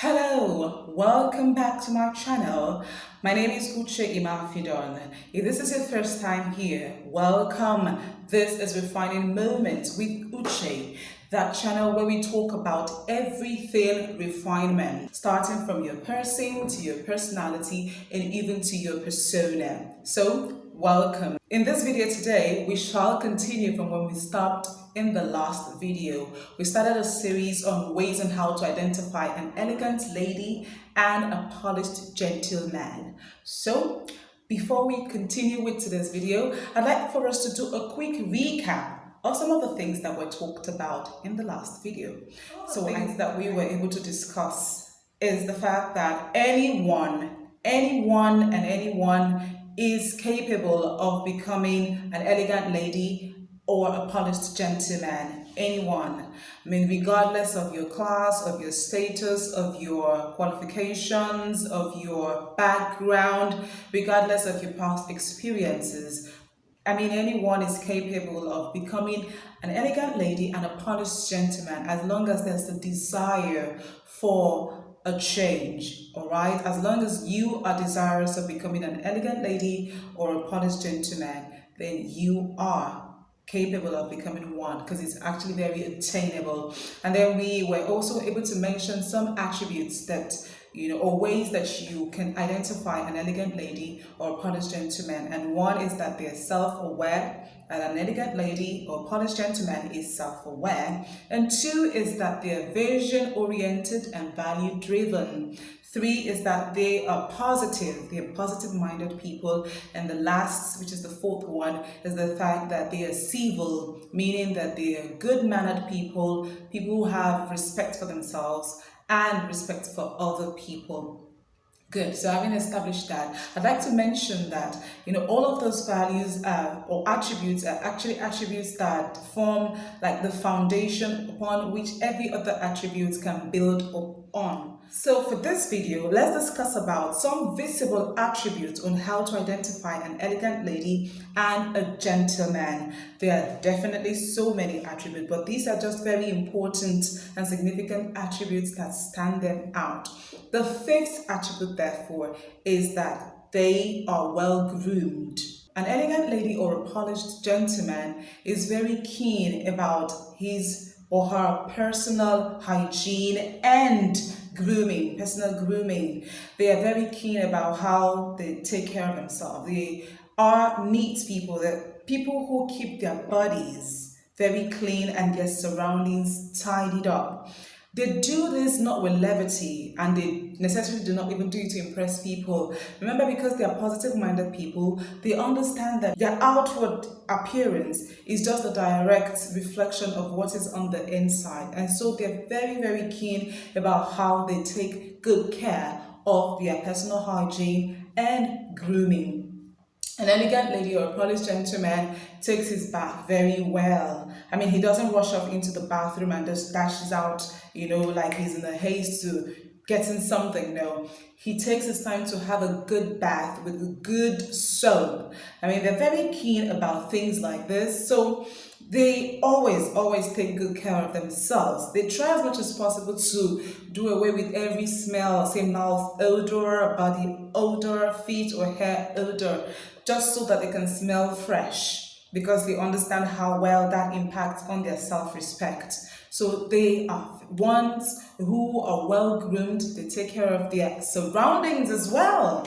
Hello, welcome back to my channel. My name is Uche Imafidon. If this is your first time here, welcome. This is Refining Moments with Uche, that channel where we talk about everything refinement, starting from your person to your personality and even to your persona. So, welcome. In this video today, we shall continue from when we stopped in the last video. We started a series on ways on how to identify an elegant lady and a polished gentleman. So, before we continue with today's video, I'd like for us to do a quick recap of some of the things that were talked about in the last video. So, things that we were able to discuss is the fact that anyone is capable of becoming an elegant lady or a polished gentleman. Anyone. I mean, regardless of your class, of your status, of your qualifications, of your background, regardless of your past experiences. I mean, anyone is capable of becoming an elegant lady and a polished gentleman as long as there's a desire for a change, all right? As long as you are desirous of becoming an elegant lady or a polished gentleman, then you are capable of becoming one, because it's actually very attainable. And then we were also able to mention some attributes that or ways that you can identify an elegant lady or a polished gentleman. And one is that they're self-aware, and an elegant lady or polished gentleman is self-aware. And two is that they're vision-oriented and value-driven. Three is that they are positive-minded people. And the last, which is the fourth one, is the fact that they are civil, meaning that they are good-mannered people who have respect for themselves and respect for other people. Good. So having established that, I'd like to mention that, all of those values or attributes are actually attributes that form like the foundation upon which every other attribute can build upon. So for this video, let's discuss about some visible attributes on how to identify an elegant lady and a gentleman. There are definitely so many attributes, but these are just very important and significant attributes that stand them out. The fifth attribute, therefore, is that they are well groomed. An elegant lady or a polished gentleman is very keen about his or her personal hygiene and personal grooming. They are very keen about how they take care of themselves. They are neat people, people who keep their bodies very clean and their surroundings tidied up. They do this not with levity, and they necessarily do not even do it to impress people. Remember, because they are positive-minded people, they understand that their outward appearance is just a direct reflection of what is on the inside. And so they're very, very keen about how they take good care of their personal hygiene and grooming. An elegant lady or a polished gentleman takes his bath very well. I mean, he doesn't rush off into the bathroom and just dashes out, like he's in a haste to getting something. No, he takes his time to have a good bath with a good soap. I mean, they're very keen about things like this. So they always take good care of themselves. They try as much as possible to do away with every smell, say mouth odor, body odor, feet or hair odor, just so that they can smell fresh, because they understand how well that impacts on their self-respect. So they are ones who are well groomed. They take care of their surroundings as well.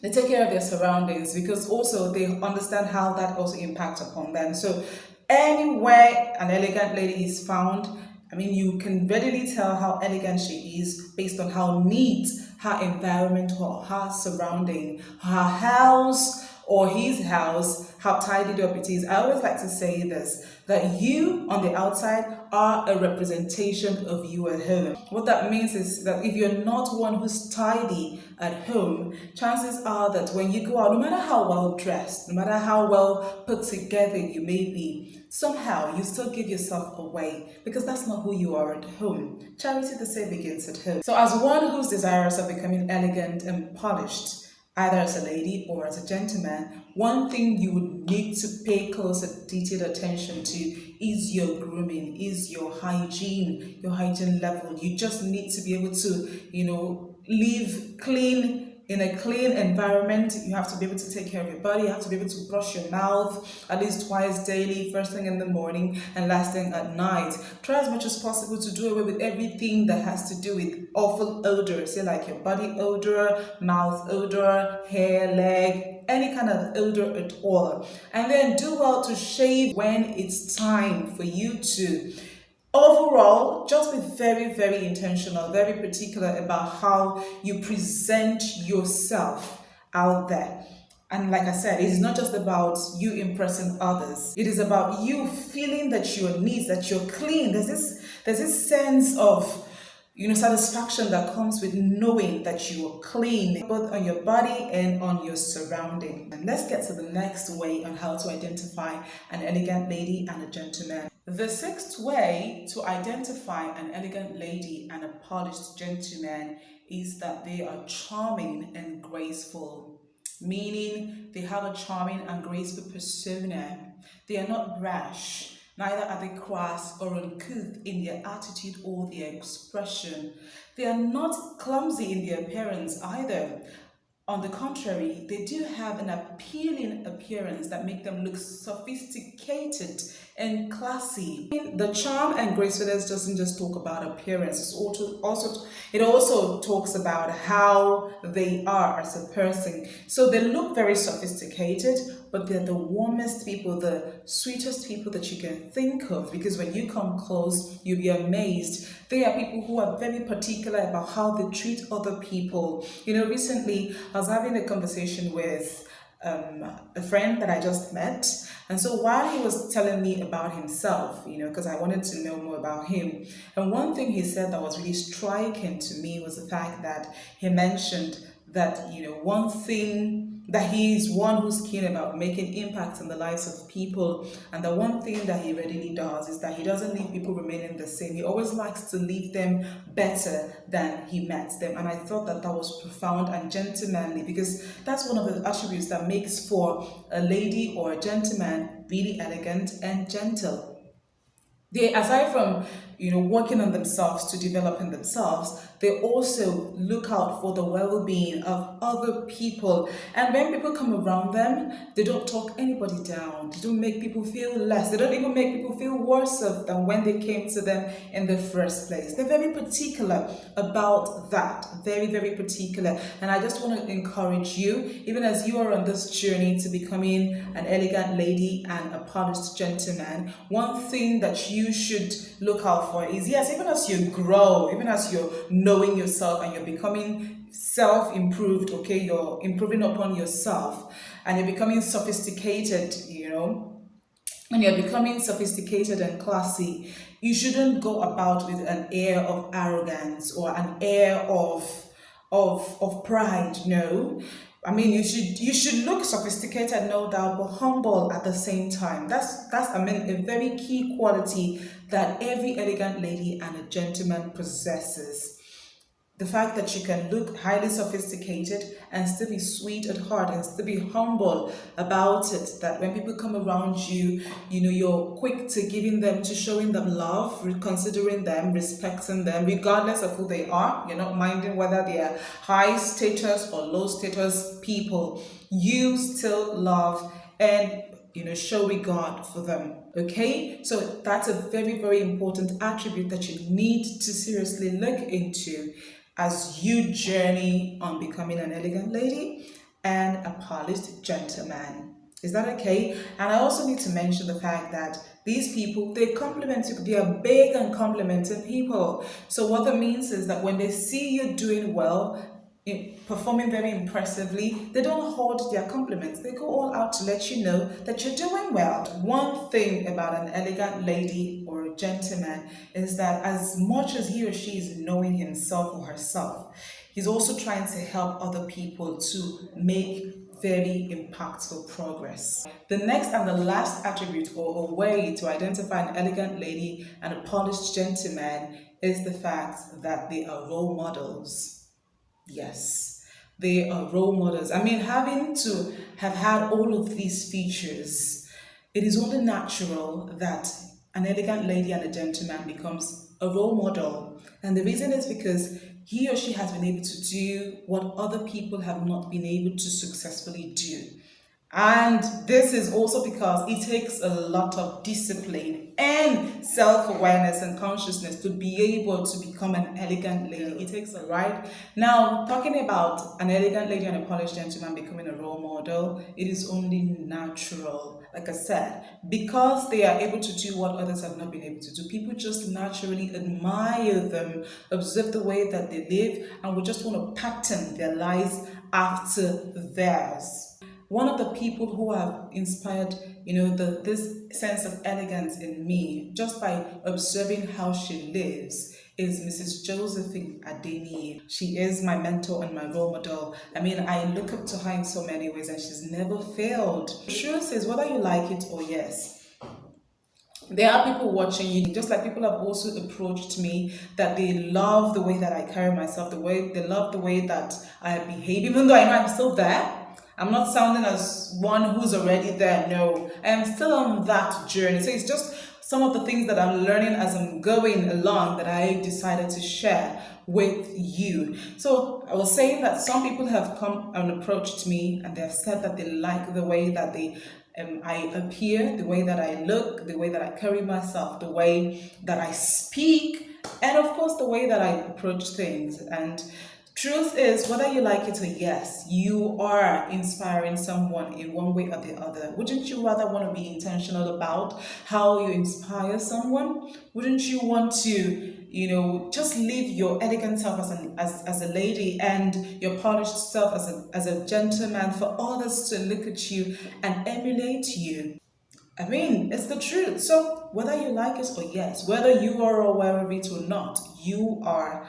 They take care of their surroundings because also they understand how that also impacts upon them. So anywhere an elegant lady is found, I mean, you can readily tell how elegant she is based on how neat her environment or her surrounding, her house or his house, how tidied up it is. I always like to say this, that you on the outside are a representation of you at home. What that means is that if you're not one who's tidy at home, chances are that when you go out, no matter how well dressed, no matter how well put together you may be, somehow you still give yourself away, because that's not who you are at home. Charity, they say, begins at home. So as one who's desirous of becoming elegant and polished, either as a lady or as a gentleman, one thing you would need to pay close and detailed attention to is your grooming, is your hygiene level. You just need to be able to, live clean in a clean environment. You have to be able to take care of your body. You have to be able to brush your mouth at least twice daily, first thing in the morning and last thing at night. Try as much as possible to do away with everything that has to do with awful odor, say like your body odor, mouth odor, hair, leg, any kind of odor at all. And then do well to shave when it's time for you to. Overall, just be very, very intentional, very particular about how you present yourself out there. And like I said, it's not just about you impressing others. It is about you feeling that you're neat, that you're clean. There's this sense of satisfaction that comes with knowing that you are clean, both on your body and on your surrounding. And let's get to the next way on how to identify an elegant lady and a gentleman. The sixth way to identify an elegant lady and a polished gentleman is that they are charming and graceful, meaning they have a charming and graceful persona. They are not brash, neither are they crass or uncouth in their attitude or their expression. They are not clumsy in their appearance either. On the contrary, they do have an appealing appearance that make them look sophisticated and classy. The charm and gracefulness doesn't just talk about appearance. It also talks about how they are as a person. So they look very sophisticated, but they're the warmest people, the sweetest people that you can think of. Because when you come close, you'll be amazed. They are people who are very particular about how they treat other people. Recently I was having a conversation with a friend that I just met. And so while he was telling me about himself, because I wanted to know more about him, and one thing he said that was really striking to me was the fact that he mentioned that, one thing that he is one who's keen about making impact on the lives of people. And the one thing that he readily does is that he doesn't leave people remaining the same. He always likes to leave them better than he met them. And I thought that that was profound and gentlemanly, because that's one of the attributes that makes for a lady or a gentleman really elegant and gentle. They, aside from working on themselves to develop in themselves, they also look out for the well-being of other people. And when people come around them, they don't talk anybody down. They don't make people feel less. They don't even make people feel worse off than when they came to them in the first place. They're very particular about that. Very, very particular. And I just want to encourage you, even as you are on this journey to becoming an elegant lady and a polished gentleman, one thing that you should look out for is, yes, even as you grow, even as you're knowing yourself and you're becoming self-improved, okay, you're improving upon yourself and you're becoming sophisticated, when you're becoming sophisticated and classy, you shouldn't go about with an air of arrogance or an air of pride. No, I mean, you should look sophisticated, no doubt, but humble at the same time. That's a very key quality that every elegant lady and a gentleman possesses. The fact that you can look highly sophisticated and still be sweet at heart and still be humble about it. That when people come around you, you're quick to showing them love, considering them, respecting them, regardless of who they are. You're not minding whether they are high status or low status people. You still love and show regard for them. Okay, so that's a very, very important attribute that you need to seriously look into as you journey on becoming an elegant lady and a polished gentleman. Is that okay? And I also need to mention the fact that these people, they compliment you. They are big and complimenting people. So what that means is that when they see you doing well, performing very impressively, they don't hoard their compliments. They go all out to let you know that you're doing well. One thing about an elegant lady or a gentleman is that as much as he or she is knowing himself or herself, he's also trying to help other people to make very impactful progress. The next and the last attribute or a way to identify an elegant lady and a polished gentleman is the fact that they are role models. Yes. They are role models. I mean, having to have had all of these features, it is only natural that an elegant lady and a gentleman becomes a role model. And the reason is because he or she has been able to do what other people have not been able to successfully do. And this is also because it takes a lot of discipline and self-awareness and consciousness to be able to become an elegant lady. It takes a right. Now, talking about an elegant lady and a polished gentleman becoming a role model, it is only natural. Like I said, because they are able to do what others have not been able to do. People just naturally admire them, observe the way that they live, and will just want to pattern their lives after theirs. One of the people who have inspired, this sense of elegance in me, just by observing how she lives, is Mrs. Josephine Adeniyi. She is my mentor and my role model. I mean, I look up to her in so many ways, and she's never failed. The truth is, whether you like it or yes, there are people watching you, just like people have also approached me that they love the way that I carry myself, the way they love the way that I behave, even though I know I'm still there. I'm not sounding as one who's already there. No, I am still on that journey. So it's just some of the things that I'm learning as I'm going along that I decided to share with you. So I was saying that some people have come and approached me and they have said that they like the way that I appear, the way that I look, the way that I carry myself, the way that I speak, and of course the way that I approach things. And truth is, whether you like it or yes, you are inspiring someone in one way or the other. Wouldn't you rather want to be intentional about how you inspire someone? Wouldn't you want to, just live your elegant self as a lady and your polished self as a gentleman for others to look at you and emulate you? I mean, it's the truth. So whether you like it or yes, whether you are aware of it or not, you are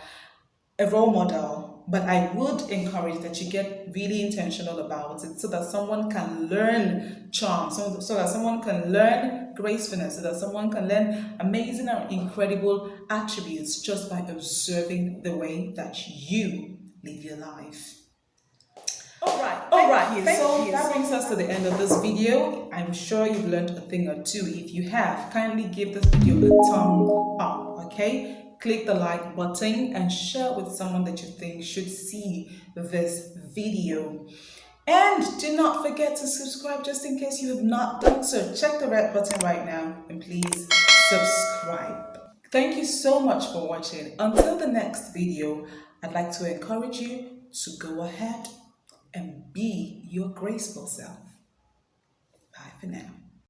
a role model. But I would encourage that you get really intentional about it so that someone can learn charm, so that someone can learn gracefulness, so that someone can learn amazing and incredible attributes just by observing the way that you live your life. Alright, so that brings us to the end of this video. I'm sure you've learned a thing or two. If you have, kindly give this video a thumb up, okay? Click the like button and share with someone that you think should see this video. And do not forget to subscribe just in case you have not done so. Check the red button right now and please subscribe. Thank you so much for watching. Until the next video, I'd like to encourage you to go ahead and be your graceful self. Bye for now.